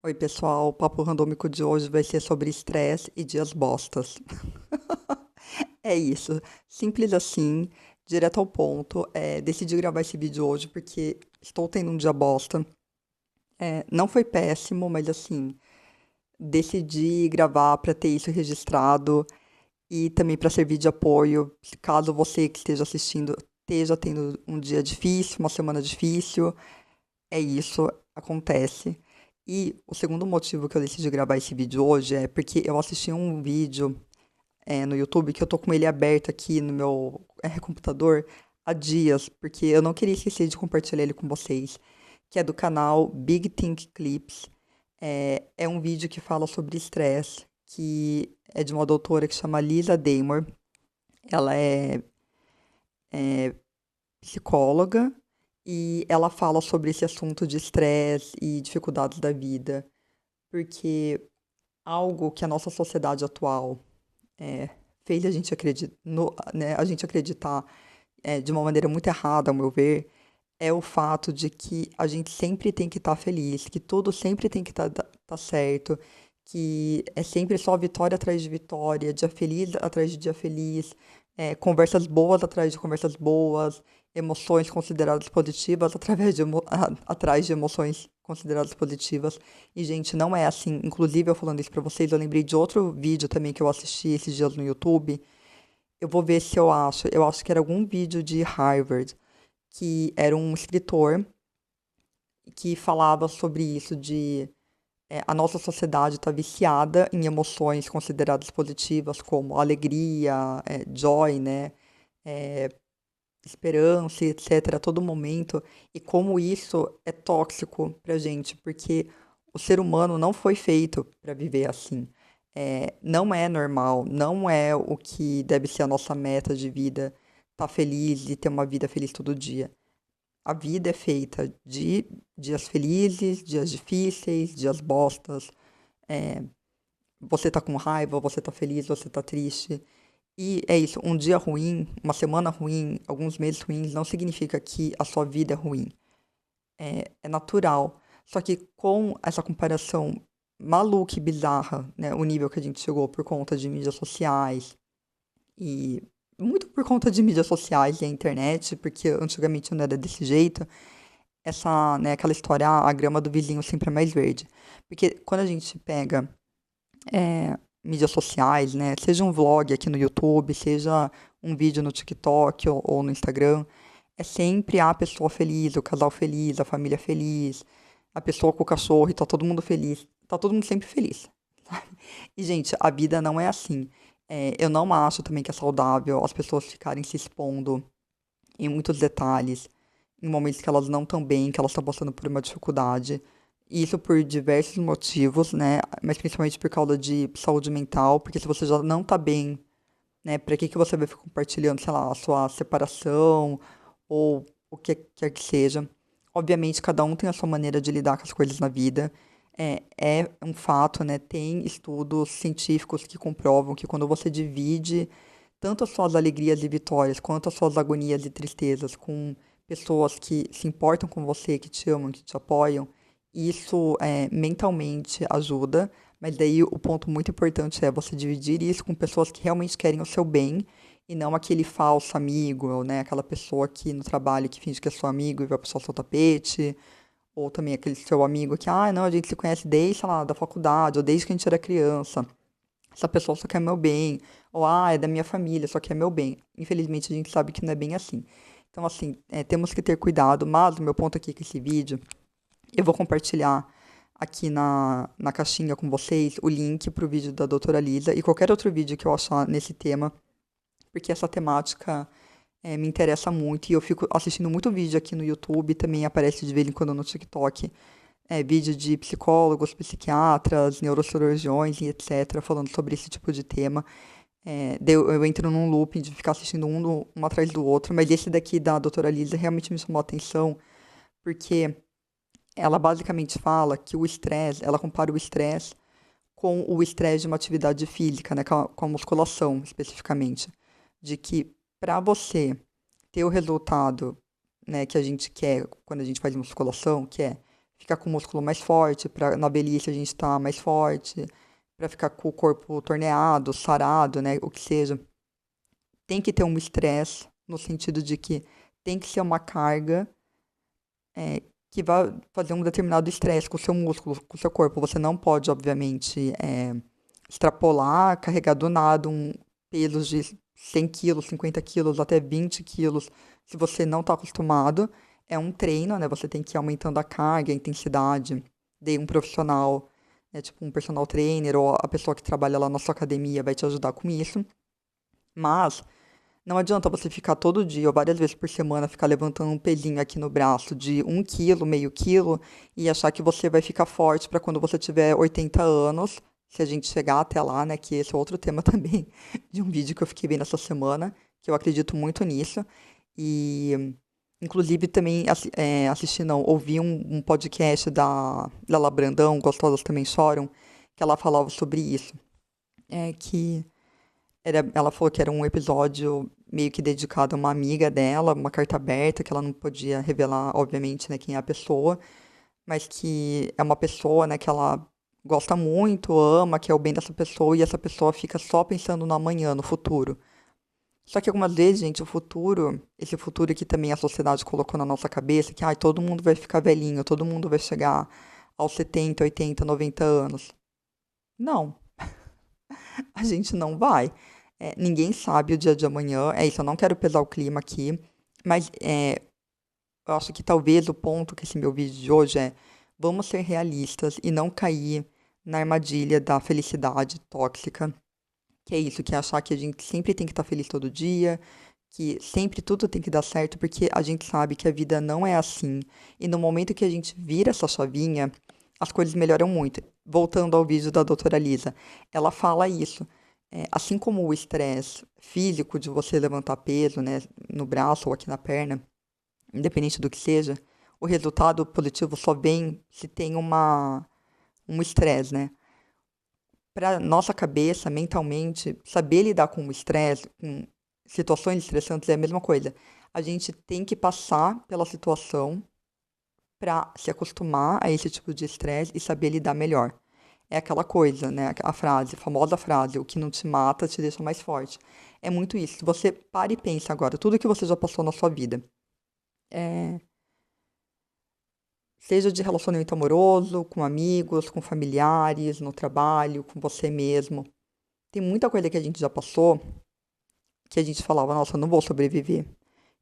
Oi, pessoal. O papo randômico de hoje vai ser sobre estresse e dias bostas. É isso. Simples assim, direto ao ponto. Decidi gravar esse vídeo hoje porque estou tendo um dia bosta. Não foi péssimo, mas assim, decidi gravar para ter isso registrado e também para servir de apoio, caso você que esteja assistindo esteja tendo um dia difícil, uma semana difícil. É isso, acontece. E o segundo motivo que eu decidi gravar esse vídeo hoje é porque eu assisti um vídeo no YouTube que eu tô com ele aberto aqui no meu computador há dias, porque eu não queria esquecer de compartilhar ele com vocês, que é do canal Big Think Clips. É um vídeo que fala sobre estresse, que é de uma doutora que chama Lisa Daymore. Ela é psicóloga e ela fala sobre esse assunto de estresse e dificuldades da vida, porque algo que a nossa sociedade atual é, fez a gente acreditar, né, a gente acreditar de uma maneira muito errada, ao meu ver, é o fato de que a gente sempre tem que estar feliz, que tudo sempre tem que tá certo, que é sempre só vitória atrás de vitória, dia feliz atrás de dia feliz, conversas boas atrás de conversas boas, emoções consideradas positivas atrás de emoções consideradas positivas. E, gente, não é assim. Inclusive, eu falando isso pra vocês, eu lembrei de outro vídeo também que eu assisti esses dias no YouTube. Eu vou ver se eu acho. Eu acho que era algum vídeo de Harvard, que era um escritor que falava sobre isso de a nossa sociedade está viciada em emoções consideradas positivas, como alegria, joy, né? eh, Esperança, e etc., a todo momento, e como isso é tóxico pra gente, porque o ser humano não foi feito para viver assim. Não é normal, não é o que deve ser a nossa meta de vida, estar feliz e ter uma vida feliz todo dia. A vida é feita de dias felizes, dias difíceis, dias bostas. é, Você tá com raiva, você tá feliz, você tá triste. E é isso, um dia ruim, uma semana ruim, alguns meses ruins, não significa que a sua vida é ruim. É natural. Só que com essa comparação maluca e bizarra, né, o nível que a gente chegou por conta de mídias sociais e muito por conta de mídias sociais e a internet, porque antigamente não era desse jeito, né, aquela história, a grama do vizinho sempre é mais verde. Porque quando a gente pega mídias sociais, né? Seja um vlog aqui no YouTube, seja um vídeo no TikTok ou no Instagram, é sempre a pessoa feliz, o casal feliz, a família feliz, a pessoa com o cachorro e tá todo mundo feliz. Tá todo mundo sempre feliz. E, gente, a vida não é assim. Eu não acho também que é saudável as pessoas ficarem se expondo em muitos detalhes, em momentos que elas não estão bem, que elas estão passando por uma dificuldade. Isso por diversos motivos, né? Mas principalmente por causa de saúde mental, porque se você já não tá bem, né, pra que que você vai ficar compartilhando, sei lá, a sua separação ou o que quer que seja? Obviamente, cada um tem a sua maneira de lidar com as coisas na vida. É um fato, né? Tem estudos científicos que comprovam que quando você divide tanto as suas alegrias e vitórias, quanto as suas agonias e tristezas com pessoas que se importam com você, que te amam, que te apoiam, isso mentalmente ajuda, mas daí o ponto muito importante é você dividir isso com pessoas que realmente querem o seu bem e não aquele falso amigo, ou, né, aquela pessoa que no trabalho que finge que é seu amigo e vai puxar o seu tapete, ou também aquele seu amigo que, ah, não, a gente se conhece desde, sei lá, da faculdade, ou desde que a gente era criança. Essa pessoa só quer meu bem, ou ah, é da minha família, só quer meu bem. Infelizmente a gente sabe que não é bem assim. Então, assim, temos que ter cuidado, mas o meu ponto aqui com esse vídeo, eu vou compartilhar aqui na caixinha com vocês o link pro vídeo da doutora Lisa e qualquer outro vídeo que eu achar nesse tema, porque essa temática me interessa muito e eu fico assistindo muito vídeo aqui no YouTube, também aparece de vez em quando no TikTok, vídeo de psicólogos, psiquiatras, neurocirurgiões e etc., falando sobre esse tipo de tema. Daí eu entro num looping de ficar assistindo um atrás do outro, mas esse daqui da doutora Lisa realmente me chamou a atenção, porque ela basicamente fala que o estresse, ela compara o estresse com o estresse de uma atividade física, né, com a musculação especificamente, de que para você ter o resultado, né, que a gente quer quando a gente faz musculação, que é ficar com o músculo mais forte, para na velhice a gente estar mais forte, para ficar com o corpo torneado, sarado, né? O que seja. Tem que ter um estresse, no sentido de que tem que ser uma carga que vai fazer um determinado estresse com o seu músculo, com o seu corpo. Você não pode, obviamente, extrapolar, carregar do nada pesos de 100 quilos, 50 quilos, até 20 quilos, se você não está acostumado. É um treino, né? Você tem que ir aumentando a carga, a intensidade. Daí um profissional, né, tipo um personal trainer ou a pessoa que trabalha lá na sua academia vai te ajudar com isso. Mas não adianta você ficar todo dia ou várias vezes por semana ficar levantando um pezinho aqui no braço de 1 quilo, meio quilo e achar que você vai ficar forte para quando você tiver 80 anos, se a gente chegar até lá, né? Que esse é outro tema também de um vídeo que eu fiquei vendo essa semana, que eu acredito muito nisso. E, inclusive, também assisti, não, ouvi um podcast da Lala Brandão, Gostosas Também Choram, que ela falava sobre isso. Que ela falou que era um episódio meio que dedicado a uma amiga dela, uma carta aberta, que ela não podia revelar, obviamente, né, quem é a pessoa, mas que é uma pessoa, né, que ela gosta muito, ama, que é o bem dessa pessoa, e essa pessoa fica só pensando no amanhã, no futuro. Só que algumas vezes, gente, o futuro, esse futuro que também a sociedade colocou na nossa cabeça, que ai, todo mundo vai ficar velhinho, todo mundo vai chegar aos 70, 80, 90 anos. Não, a gente não vai. Ninguém sabe o dia de amanhã. É isso, eu não quero pesar o clima aqui, mas eu acho que talvez o ponto que esse meu vídeo de hoje é vamos ser realistas e não cair na armadilha da felicidade tóxica, que é isso, que é achar que a gente sempre tem que estar feliz todo dia, que sempre tudo tem que dar certo, porque a gente sabe que a vida não é assim. E no momento que a gente vira essa chavinha, as coisas melhoram muito. Voltando ao vídeo da doutora Lisa, ela fala isso. Assim como o estresse físico de você levantar peso, né, no braço ou aqui na perna, independente do que seja, o resultado positivo só vem se tem um estresse, né? Para nossa cabeça, mentalmente, saber lidar com o estresse, com situações estressantes é a mesma coisa. A gente tem que passar pela situação para se acostumar a esse tipo de estresse e saber lidar melhor. É aquela coisa, né? A frase, a famosa frase, o que não te mata te deixa mais forte. É muito isso. Se você para e pensa agora, tudo que você já passou na sua vida, é, seja de relacionamento amoroso, com amigos, com familiares, no trabalho, com você mesmo. Tem muita coisa que a gente já passou que a gente falava, nossa, eu não vou sobreviver.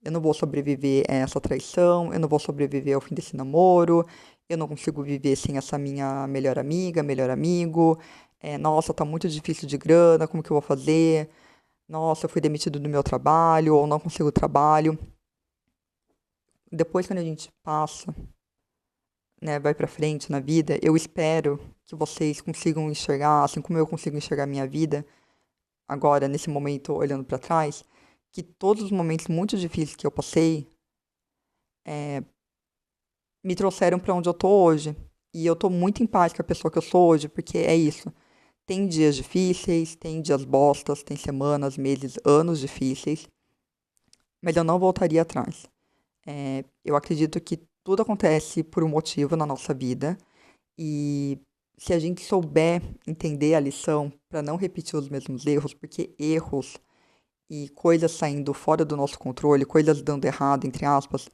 Eu não vou sobreviver a essa traição, eu não vou sobreviver ao fim desse namoro, eu não consigo viver sem essa minha melhor amiga, melhor amigo. Nossa, tá muito difícil de grana, como que eu vou fazer? Nossa, eu fui demitido do meu trabalho, ou não consigo trabalho. Depois, quando a gente passa, né, vai pra frente na vida, eu espero que vocês consigam enxergar, assim como eu consigo enxergar a minha vida, agora, nesse momento, olhando pra trás, que todos os momentos muito difíceis que eu passei me trouxeram pra onde eu tô hoje. E eu tô muito em paz com a pessoa que eu sou hoje, porque é isso. Tem dias difíceis, tem dias bostas, tem semanas, meses, anos difíceis, mas eu não voltaria atrás. Eu acredito que tudo acontece por um motivo na nossa vida e se a gente souber entender a lição para não repetir os mesmos erros, porque erros e coisas saindo fora do nosso controle, coisas dando errado, entre aspas,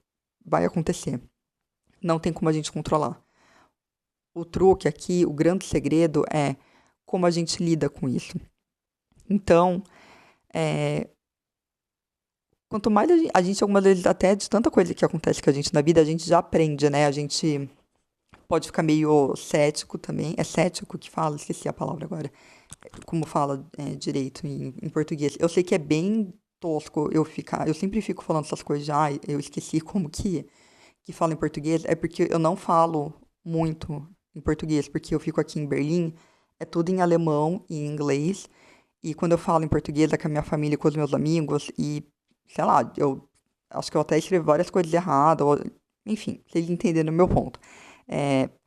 vai acontecer. Não tem como a gente controlar. O truque aqui, o grande segredo é como a gente lida com isso. Então, quanto mais a gente, algumas vezes, até de tanta coisa que acontece com a gente na vida, a gente já aprende, né? A gente pode ficar meio cético também. É cético que fala? Esqueci a palavra agora. Como fala direito em português. Eu sei que é bem tosco eu ficar. Eu sempre fico falando essas coisas já. Eu esqueci como que fala em português. É porque eu não falo muito em português, porque eu fico aqui em Berlim. É tudo em alemão e em inglês. E quando eu falo em português é com a minha família e com os meus amigos. E, sei lá, eu acho que eu até escrevo várias coisas erradas. Enfim, vocês entenderam o meu ponto.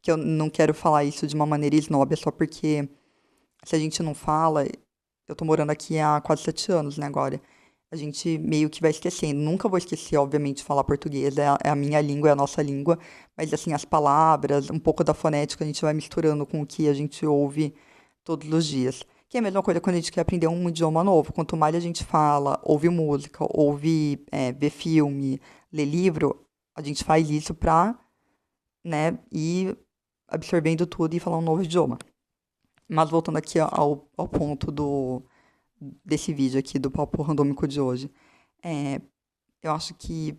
Que eu não quero falar isso de uma maneira snob, é só porque se a gente não fala, eu tô morando aqui há quase 7 anos, né, agora. a gente meio que vai esquecendo. Nunca vou esquecer, obviamente, falar português, é a minha língua, é a nossa língua, mas assim, as palavras, um pouco da fonética, a gente vai misturando com o que a gente ouve todos os dias. Que é a mesma coisa quando a gente quer aprender um idioma novo. Quanto mais a gente fala, ouve música, ouve, vê filme, lê livro, a gente faz isso pra, né, ir absorvendo tudo e falar um novo idioma. Mas voltando aqui ao ponto desse vídeo aqui, do papo randômico de hoje. É, eu acho que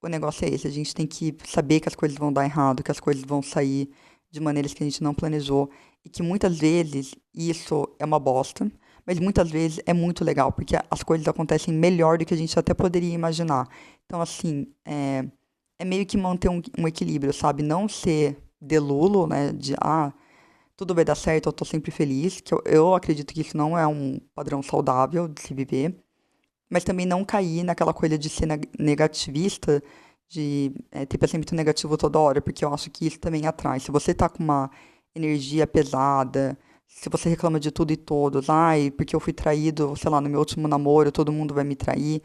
o negócio é esse, a gente tem que saber que as coisas vão dar errado, que as coisas vão sair de maneiras que a gente não planejou, e que muitas vezes isso é uma bosta, mas muitas vezes é muito legal, porque as coisas acontecem melhor do que a gente até poderia imaginar. Então, assim, é meio que manter um equilíbrio, sabe? Não ser delulo, né? De, tudo vai dar certo, eu tô sempre feliz, que eu acredito que isso não é um padrão saudável de se viver, mas também não cair naquela coisa de ser negativista, de ter pensamento negativo toda hora, porque eu acho que isso também atrai. Se você tá com uma energia pesada, se você reclama de tudo e todos, ai, porque eu fui traído, sei lá, no meu último namoro, todo mundo vai me trair,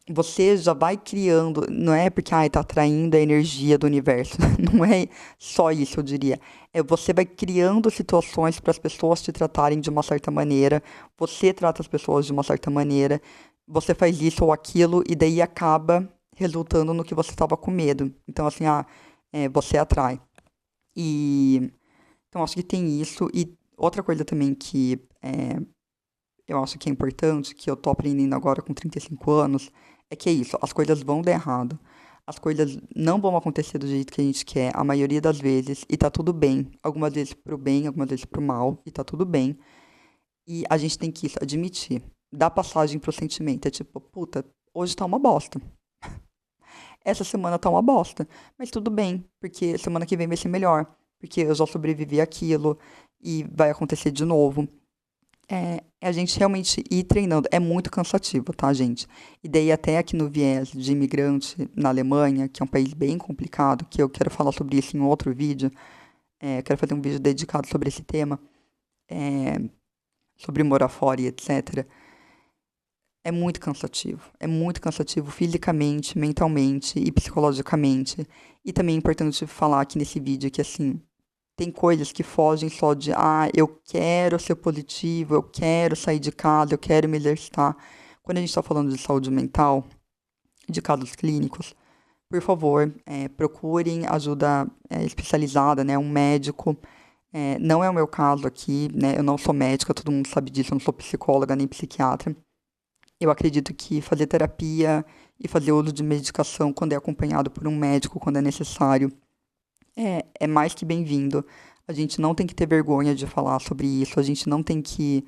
você já vai criando, não é porque, ai, tá atraindo a energia do universo, não é só isso, eu diria. É você vai criando situações para as pessoas te tratarem de uma certa maneira, você trata as pessoas de uma certa maneira, você faz isso ou aquilo e daí acaba resultando no que você estava com medo. Então, assim, você atrai. E então acho que tem isso. E outra coisa também que eu acho que é importante, que eu tô aprendendo agora com 35 anos, é que é isso, as coisas vão dar errado. As coisas não vão acontecer do jeito que a gente quer, a maioria das vezes, e tá tudo bem. Algumas vezes pro bem, algumas vezes pro mal, e tá tudo bem. E a gente tem que isso, admitir. Dar passagem pro sentimento. É tipo, puta, hoje tá uma bosta. Essa semana tá uma bosta. Mas tudo bem, porque semana que vem vai ser melhor. Porque eu já sobrevivi àquilo e vai acontecer de novo. É a gente realmente ir treinando. É muito cansativo, tá, gente? E daí, até aqui no viés de imigrante na Alemanha, que é um país bem complicado, que eu quero falar sobre isso em outro vídeo. Eu quero fazer um vídeo dedicado sobre esse tema, é, sobre morar fora e etc. É muito cansativo fisicamente, mentalmente e psicologicamente. E também é importante falar aqui nesse vídeo que, assim, tem coisas que fogem só de, eu quero ser positivo, eu quero sair de casa, eu quero me exercitar. Quando a gente está falando de saúde mental, de casos clínicos, por favor, procurem ajuda especializada, né? Um médico. Não é o meu caso aqui, né? Eu não sou médica, todo mundo sabe disso, eu não sou psicóloga nem psiquiatra. Eu acredito que fazer terapia e fazer uso de medicação quando é acompanhado por um médico, quando é necessário, é mais que bem-vindo. A gente não tem que ter vergonha de falar sobre isso, a gente não tem que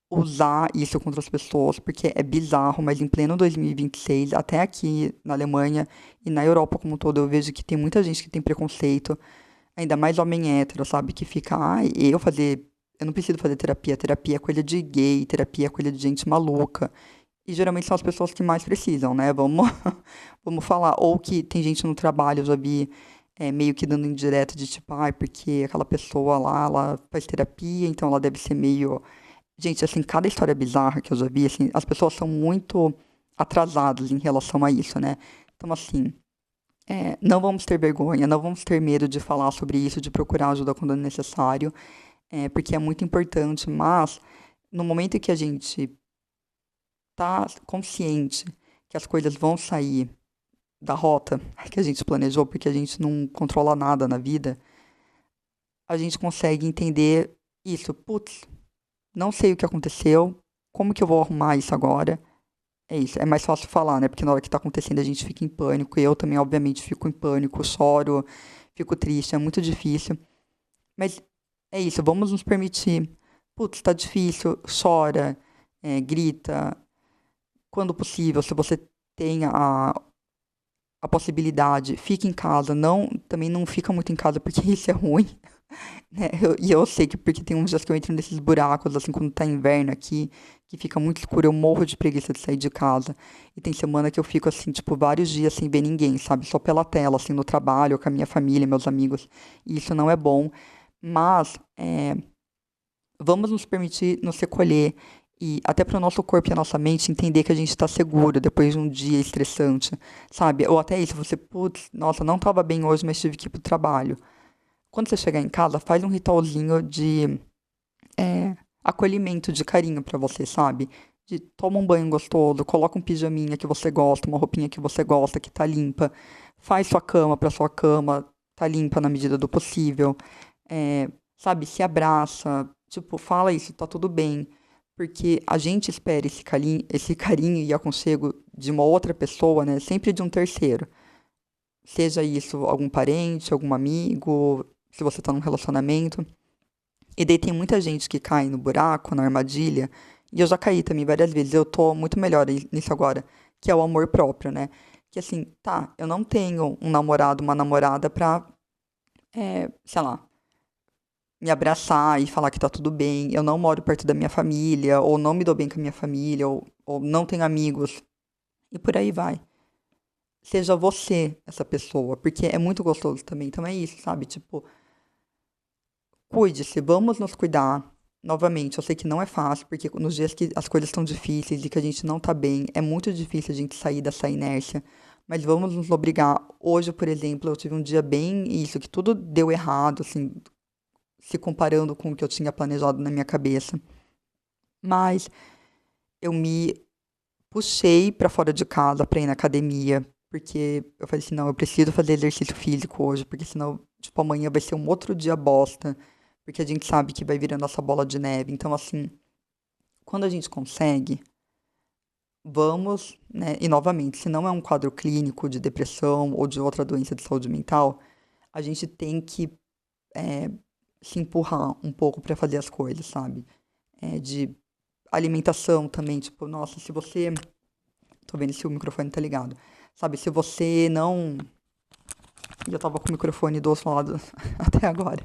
usar isso contra as pessoas, porque é bizarro, mas em pleno 2026, até aqui na Alemanha e na Europa como um todo, eu vejo que tem muita gente que tem preconceito, ainda mais homem hétero, sabe? Que fica, eu não preciso fazer terapia, terapia é coisa de gay, terapia é coisa de gente maluca. E geralmente são as pessoas que mais precisam, né? Vamos, vamos falar. Ou que tem gente no trabalho, eu já vi meio que dando indireta de tipo, porque aquela pessoa lá, ela faz terapia, então ela deve ser meio. Gente, assim, cada história bizarra que eu já vi, assim, as pessoas são muito atrasadas em relação a isso, né? Então, assim, não vamos ter vergonha, não vamos ter medo de falar sobre isso, de procurar ajuda quando é necessário, porque é muito importante, mas no momento que a gente tá consciente que as coisas vão sair da rota que a gente planejou, porque a gente não controla nada na vida, a gente consegue entender isso. Putz, não sei o que aconteceu, como que eu vou arrumar isso agora? É isso, é mais fácil falar, né? Porque na hora que tá acontecendo a gente fica em pânico, e eu também, obviamente, fico em pânico, choro, fico triste, é muito difícil. Mas é isso, vamos nos permitir. Putz, tá difícil, chora, grita, quando possível, se você tem a possibilidade, fica em casa, não, também não fica muito em casa porque isso é ruim, né? E eu sei que porque tem uns dias que eu entro nesses buracos, assim, quando tá inverno aqui, que fica muito escuro, eu morro de preguiça de sair de casa. E tem semana que eu fico, assim, tipo, vários dias sem ver ninguém, sabe? Só pela tela, assim, no trabalho, com a minha família, meus amigos. E isso não é bom. Mas, vamos nos permitir nos recolher E até para o nosso corpo e a nossa mente entender que a gente está seguro depois de um dia estressante, sabe? Ou até isso, você, putz, nossa, não estava bem hoje, mas tive que ir pro trabalho. Quando você chegar em casa, faz um ritualzinho de acolhimento, de carinho pra você, sabe? De toma um banho gostoso, coloca um pijaminha que você gosta, uma roupinha que você gosta, que tá limpa. Faz sua cama pra sua cama tá limpa na medida do possível. Sabe, se abraça, tipo, fala isso, tá tudo bem. Porque a gente espera esse carinho e aconchego de uma outra pessoa, né? Sempre de um terceiro. Seja isso algum parente, algum amigo, se você tá num relacionamento. E daí tem muita gente que cai no buraco, na armadilha, e eu já caí também várias vezes, eu tô muito melhor nisso agora, que é o amor próprio, né? Que assim, tá, eu não tenho um namorado, uma namorada pra, sei lá, me abraçar e falar que tá tudo bem, eu não moro perto da minha família, ou não me dou bem com a minha família, ou não tenho amigos, e por aí vai. Seja você essa pessoa, porque é muito gostoso também, então é isso, sabe? Tipo, cuide-se, vamos nos cuidar. Novamente, eu sei que não é fácil, porque nos dias que as coisas estão difíceis e que a gente não tá bem, é muito difícil a gente sair dessa inércia. Mas vamos nos obrigar. Hoje, por exemplo, eu tive um dia bem isso, que tudo deu errado, assim, se comparando com o que eu tinha planejado na minha cabeça. Mas eu me puxei pra fora de casa pra ir na academia, porque eu falei assim, não, eu preciso fazer exercício físico hoje, porque senão, tipo, amanhã vai ser um outro dia bosta, porque a gente sabe que vai virando essa bola de neve. Então, assim, quando a gente consegue, vamos, né? E novamente, se não é um quadro clínico de depressão ou de outra doença de saúde mental, a gente tem que é, se empurrar um pouco pra fazer as coisas, sabe? De alimentação também, tipo, nossa, se você. Tô vendo se o microfone tá ligado. Sabe, se você não. E eu tava com o microfone do outro lado até agora.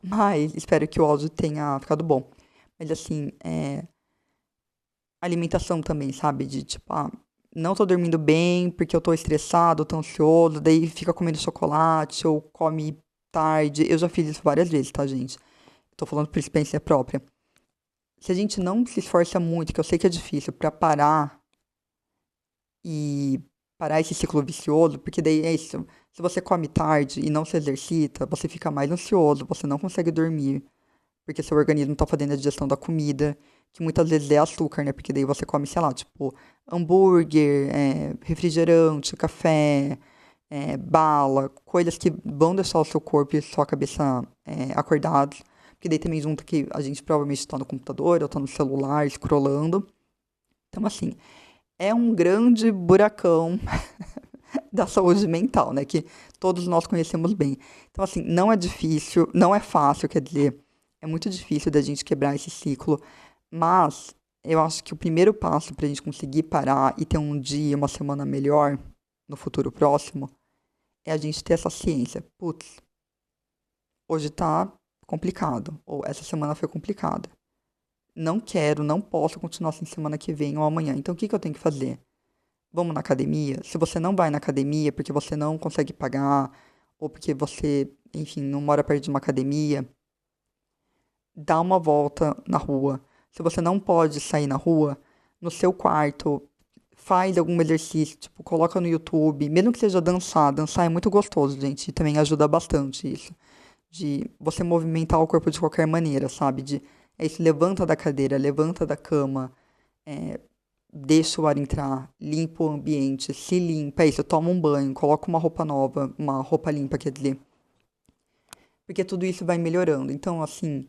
Mas espero que o áudio tenha ficado bom. Mas assim, alimentação também, sabe? De tipo, não tô dormindo bem porque eu tô estressado, tô ansioso, daí fica comendo chocolate ou come tarde. Eu já fiz isso várias vezes, tá, gente? Tô falando por experiência própria. Se a gente não se esforça muito, que eu sei que é difícil, pra parar e parar esse ciclo vicioso, porque daí é isso. Se você come tarde e não se exercita, você fica mais ansioso, você não consegue dormir, porque seu organismo tá fazendo a digestão da comida, que muitas vezes é açúcar, né? Porque daí você come, sei lá, tipo, hambúrguer, refrigerante, café, bala, coisas que vão deixar o seu corpo e sua cabeça acordados. Porque daí também junta que a gente provavelmente está no computador ou tá no celular, scrollando. Então, assim, é um grande buracão da saúde mental, né? Que todos nós conhecemos bem. Então, assim, não é difícil, não é fácil, quer dizer, é muito difícil da gente quebrar esse ciclo, mas eu acho que o primeiro passo para a gente conseguir parar e ter um dia, uma semana melhor no futuro próximo é a gente ter essa ciência. Putz, hoje tá complicado, ou essa semana foi complicada. Não quero, não posso continuar assim semana que vem ou amanhã. Então, o que que eu tenho que fazer? Vamos na academia? Se você não vai na academia porque você não consegue pagar, ou porque você, enfim, não mora perto de uma academia, dá uma volta na rua. Se você não pode sair na rua, no seu quarto, faz algum exercício, tipo, coloca no YouTube, mesmo que seja dançar. Dançar é muito gostoso, gente, e também ajuda bastante isso. De você movimentar o corpo de qualquer maneira, sabe? É isso, levanta da cadeira, levanta da cama, é, deixa o ar entrar, limpa o ambiente, se limpa, é isso, toma um banho, coloca uma roupa nova, uma roupa limpa, quer dizer, porque tudo isso vai melhorando. Então, assim,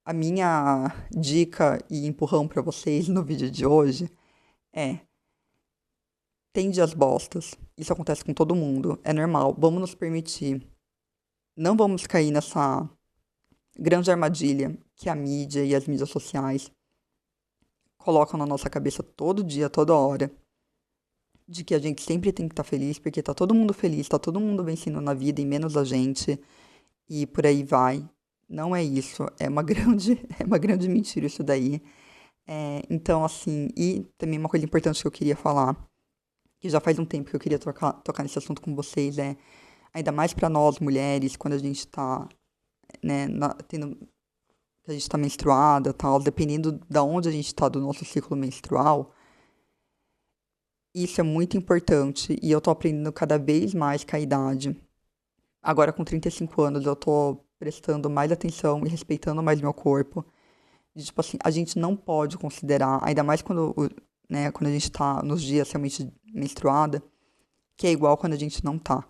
a minha dica e empurrão pra vocês no vídeo de hoje é: tem dias bostas, isso acontece com todo mundo, é normal, vamos nos permitir, não vamos cair nessa grande armadilha que a mídia e as mídias sociais colocam na nossa cabeça todo dia, toda hora, de que a gente sempre tem que estar feliz, porque tá todo mundo feliz, tá todo mundo vencendo na vida e menos a gente, e por aí vai. Não é isso, é uma grande, é uma grande mentira isso daí. Então, assim, e também uma coisa importante que eu queria falar, que já faz um tempo que eu queria tocar nesse assunto com vocês, ainda mais para nós mulheres, quando a gente tá, né, tendo que a gente tá menstruada, tal, dependendo da onde a gente tá do nosso ciclo menstrual, isso é muito importante e eu tô aprendendo cada vez mais com a idade. Agora com 35 anos eu tô prestando mais atenção e respeitando mais meu corpo. E, tipo assim, a gente não pode considerar, ainda mais quando, né, quando a gente tá nos dias realmente menstruada, que é igual quando a gente não tá.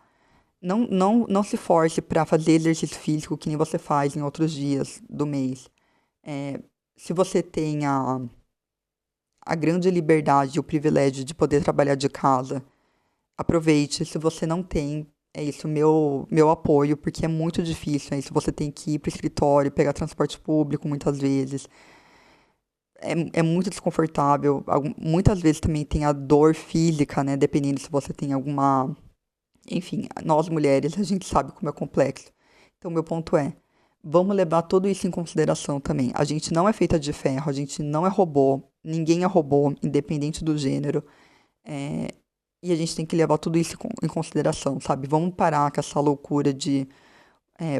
Não se force pra fazer exercício físico que nem você faz em outros dias do mês. É, se você tem a grande liberdade e o privilégio de poder trabalhar de casa, aproveite. Se você não tem, é isso, meu apoio, porque é muito difícil, é isso. Você tem que ir pro escritório, pegar transporte público muitas vezes. É muito desconfortável. Muitas vezes também tem a dor física, né? Dependendo se você tem alguma. Enfim, nós mulheres, a gente sabe como é complexo. Então, meu ponto é: vamos levar tudo isso em consideração também. A gente não é feita de ferro, a gente não é robô, ninguém é robô, independente do gênero. É, e a gente tem que levar tudo isso em consideração, sabe? Vamos parar com essa loucura de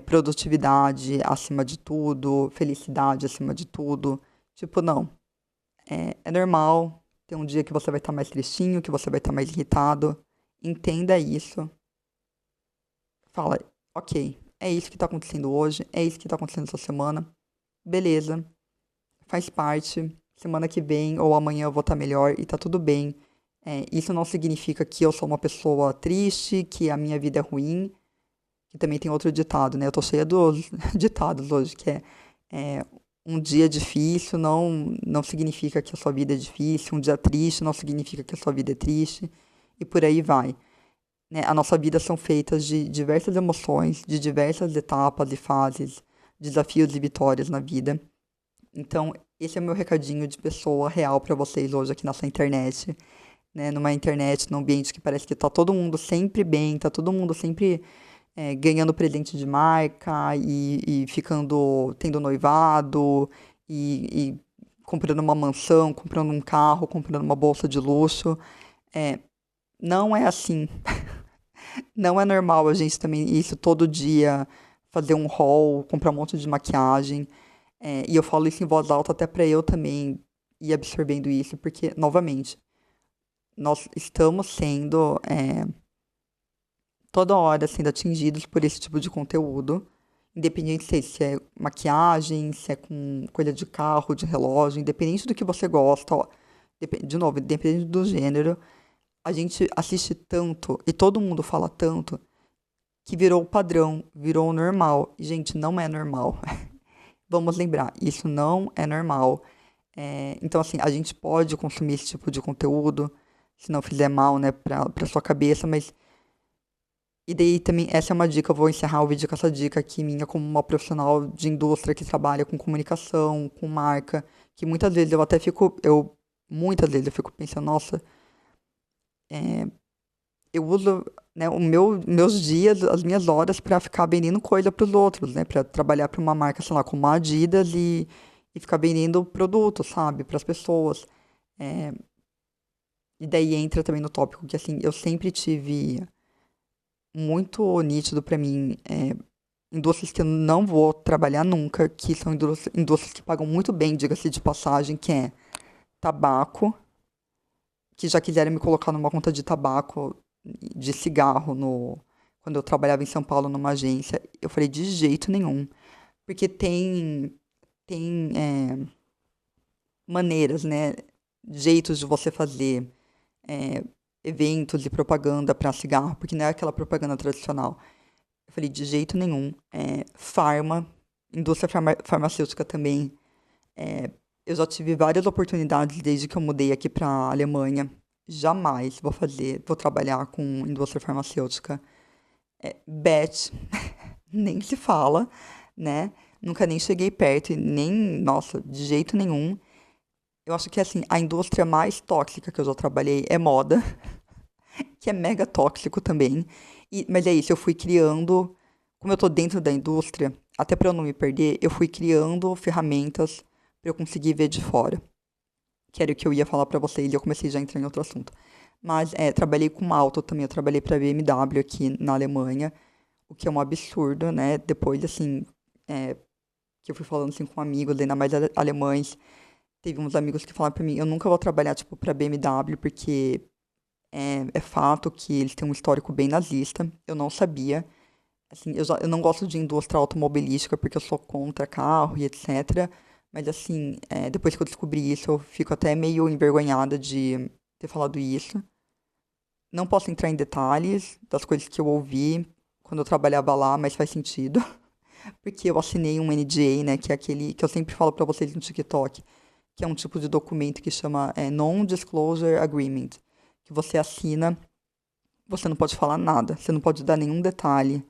produtividade acima de tudo, felicidade acima de tudo. Tipo, não. É normal ter um dia que você vai estar mais tristinho, que você vai estar mais irritado. Entenda isso. Fala, ok, é isso que está acontecendo hoje, é isso que está acontecendo essa semana. Beleza, faz parte. Semana que vem ou amanhã eu vou estar melhor e tá tudo bem. Isso não significa que eu sou uma pessoa triste, que a minha vida é ruim. Que também tem outro ditado, né? Eu tô cheia dos ditados hoje, que é um dia difícil não significa que a sua vida é difícil, um dia triste não significa que a sua vida é triste, e por aí vai. Né? A nossa vida são feitas de diversas emoções, de diversas etapas e fases, desafios e vitórias na vida. Então, esse é o meu recadinho de pessoa real pra vocês hoje aqui nessa internet, né? Numa internet, num ambiente que parece que tá todo mundo sempre bem, tá todo mundo sempre ganhando presente de marca e ficando, tendo noivado e comprando uma mansão, comprando um carro, comprando uma bolsa de luxo. É, não é assim. Não é normal a gente também isso todo dia fazer um haul, comprar um monte de maquiagem. E eu falo isso em voz alta até para eu também ir absorvendo isso, porque, novamente, nós estamos sendo toda hora sendo atingidos por esse tipo de conteúdo, independente se é maquiagem, se é com coisa de carro, de relógio, independente do que você gosta, ó, de novo, independente do gênero, a gente assiste tanto e todo mundo fala tanto que virou o padrão, virou o normal. E, gente, não é normal. Vamos lembrar, isso não é normal. Então, assim, a gente pode consumir esse tipo de conteúdo, se não fizer mal, né, pra sua cabeça, mas. E daí também, essa é uma dica, eu vou encerrar o vídeo com essa dica aqui minha como uma profissional de indústria que trabalha com comunicação, com marca, que muitas vezes eu até fico, muitas vezes eu fico pensando, nossa, eu uso, né, meus dias, as minhas horas para ficar vendendo coisa para os outros, né, para trabalhar para uma marca, sei lá, como a Adidas e ficar vendendo produtos, sabe, para as pessoas. É, e daí entra também no tópico que, assim, eu sempre tive muito nítido para mim, indústrias que eu não vou trabalhar nunca, que são indústrias que pagam muito bem, diga-se de passagem, que é tabaco, que já quiseram me colocar numa conta de tabaco, de cigarro, quando eu trabalhava em São Paulo numa agência. Eu falei, de jeito nenhum. Porque tem maneiras, né? Jeitos de você fazer é, eventos e propaganda para cigarro, porque não é aquela propaganda tradicional. Eu falei, de jeito nenhum. Indústria farmacêutica também. Eu já tive várias oportunidades desde que eu mudei aqui para a Alemanha. Jamais vou trabalhar com indústria farmacêutica. Bet, nem se fala, né? Nunca nem cheguei perto e nem, nossa, de jeito nenhum. Eu acho que, assim, a indústria mais tóxica que eu já trabalhei é moda, que é mega tóxico também. Mas é isso, eu fui criando, como eu tô dentro da indústria, até para eu não me perder, eu fui criando ferramentas para eu conseguir ver de fora. Que era o que eu ia falar para vocês e eu comecei já a entrar em outro assunto. Mas trabalhei com auto também, eu trabalhei para BMW aqui na Alemanha, o que é um absurdo, né? Depois, assim, que eu fui falando assim com amigos, ainda mais alemães. Teve uns amigos que falaram pra mim, eu nunca vou trabalhar, tipo, pra BMW, porque é fato que eles têm um histórico bem nazista. Eu não sabia. Assim, eu não gosto de indústria automobilística porque eu sou contra carro e etc. Mas, assim, depois que eu descobri isso, eu fico até meio envergonhada de ter falado isso. Não posso entrar em detalhes das coisas que eu ouvi quando eu trabalhava lá, mas faz sentido. Porque eu assinei um NDA, né, que é aquele que eu sempre falo pra vocês no TikTok, que é um tipo de documento que chama Non-Disclosure Agreement, que você assina, você não pode falar nada, você não pode dar nenhum detalhe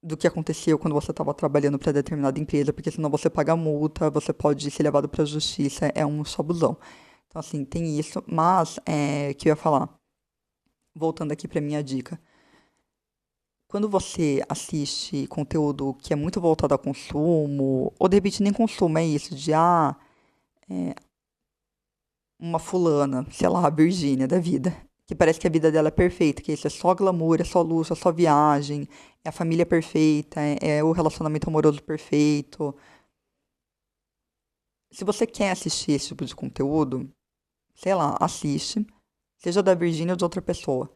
do que aconteceu quando você estava trabalhando para determinada empresa, porque senão você paga multa, você pode ser levado para a justiça, é um chabuzão. Então, assim, tem isso, mas, que eu ia falar, voltando aqui para minha dica, quando você assiste conteúdo que é muito voltado a consumo, ou de repente nem consumo, é isso, de, uma fulana, sei lá, a Virgínia da vida, que parece que a vida dela é perfeita, que isso é só glamour, é só luxo, é só viagem, é a família perfeita, é o relacionamento amoroso perfeito. Se você quer assistir esse tipo de conteúdo, sei lá, assiste, seja da Virgínia ou de outra pessoa.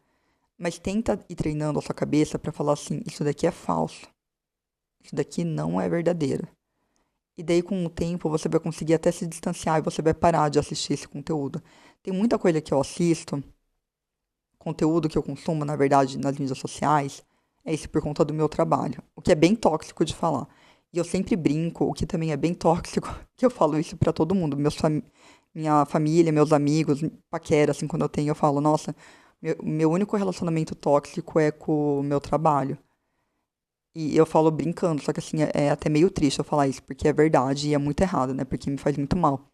Mas tenta ir treinando a sua cabeça pra falar assim, isso daqui é falso, isso daqui não é verdadeiro. E daí, com o tempo, você vai conseguir até se distanciar e você vai parar de assistir esse conteúdo. Tem muita coisa que eu assisto, conteúdo que eu consumo, na verdade, nas mídias sociais, é esse por conta do meu trabalho. O que é bem tóxico de falar. E eu sempre brinco, o que também é bem tóxico, que eu falo isso pra todo mundo. Minha família, meus amigos, paquera, assim, quando eu tenho, eu falo, nossa, meu único relacionamento tóxico é com o meu trabalho. E eu falo brincando, só que assim, é até meio triste eu falar isso, porque é verdade e é muito errado, né? Porque me faz muito mal.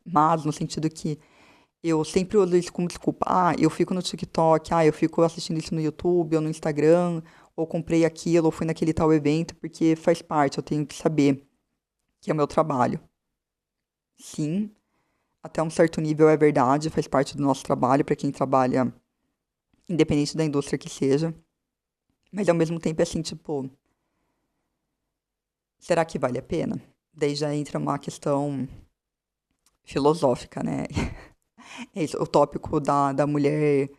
Mas no sentido que eu sempre uso isso como desculpa. Ah, eu fico no TikTok, eu fico assistindo isso no YouTube ou no Instagram, ou comprei aquilo, ou fui naquele tal evento, porque faz parte, eu tenho que saber que é o meu trabalho. Sim, até um certo nível é verdade, faz parte do nosso trabalho, para quem trabalha, independente da indústria que seja. Mas ao mesmo tempo é assim, tipo, será que vale a pena? Daí já entra uma questão filosófica, né? É isso, o tópico da mulher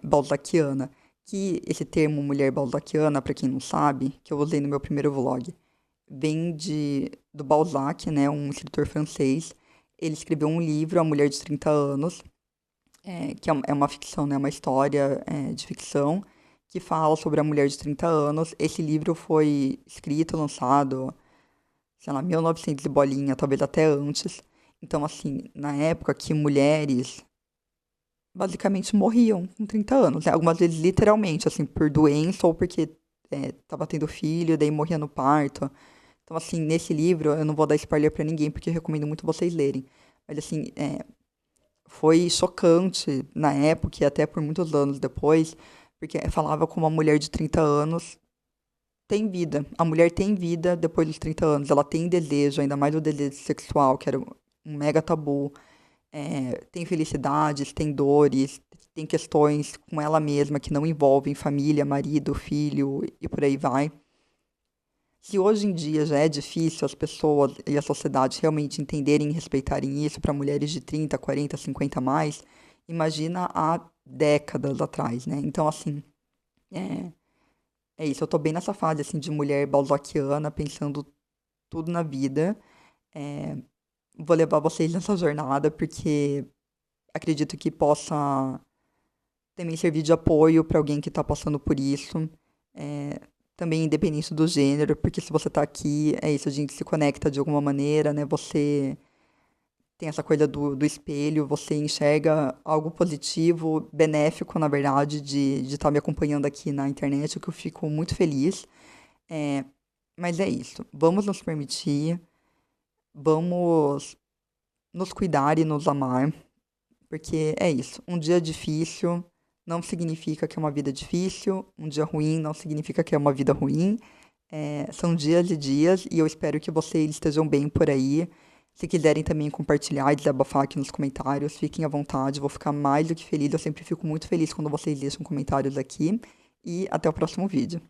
balzaquiana. Que esse termo mulher balzaquiana, para quem não sabe, que eu usei no meu primeiro vlog, vem do Balzac, né, um escritor francês. Ele escreveu um livro, A Mulher de 30 Anos, que é uma ficção, né, uma história de ficção, que fala sobre a mulher de 30 anos. Esse livro foi escrito, lançado, sei lá, 1900 e bolinha, talvez até antes. Então, assim, na época que mulheres basicamente morriam com 30 anos, né? Algumas vezes literalmente, assim, por doença ou porque tava tendo filho, daí morria no parto. Então, assim, nesse livro, eu não vou dar spoiler pra ninguém, porque eu recomendo muito vocês lerem. Mas, assim, foi chocante na época e até por muitos anos depois, porque falava como uma mulher de 30 anos tem vida. A mulher tem vida depois dos 30 anos. Ela tem desejo, ainda mais o desejo sexual, que era um mega tabu. Tem felicidades, tem dores, tem questões com ela mesma que não envolvem família, marido, filho e por aí vai. Se hoje em dia já é difícil as pessoas e a sociedade realmente entenderem e respeitarem isso para mulheres de 30, 40, 50 a mais, imagina há décadas atrás, né? Então, assim, é, é isso. Eu tô bem nessa fase, assim, de mulher balzaquiana, pensando tudo na vida. É, vou levar vocês nessa jornada, porque acredito que possa também servir de apoio para alguém que está passando por isso. É, também independente do gênero, porque se você tá aqui, é isso, a gente se conecta de alguma maneira, né? Você tem essa coisa do espelho, você enxerga algo positivo, benéfico, na verdade, de estar me acompanhando aqui na internet, o que eu fico muito feliz. É, mas é isso. Vamos nos permitir, vamos nos cuidar e nos amar. Porque é isso, um dia difícil não significa que é uma vida difícil, um dia ruim não significa que é uma vida ruim. São dias e dias e eu espero que vocês estejam bem por aí. Se quiserem também compartilhar e desabafar aqui nos comentários, fiquem à vontade, vou ficar mais do que feliz. Eu sempre fico muito feliz quando vocês deixam comentários aqui. E até o próximo vídeo.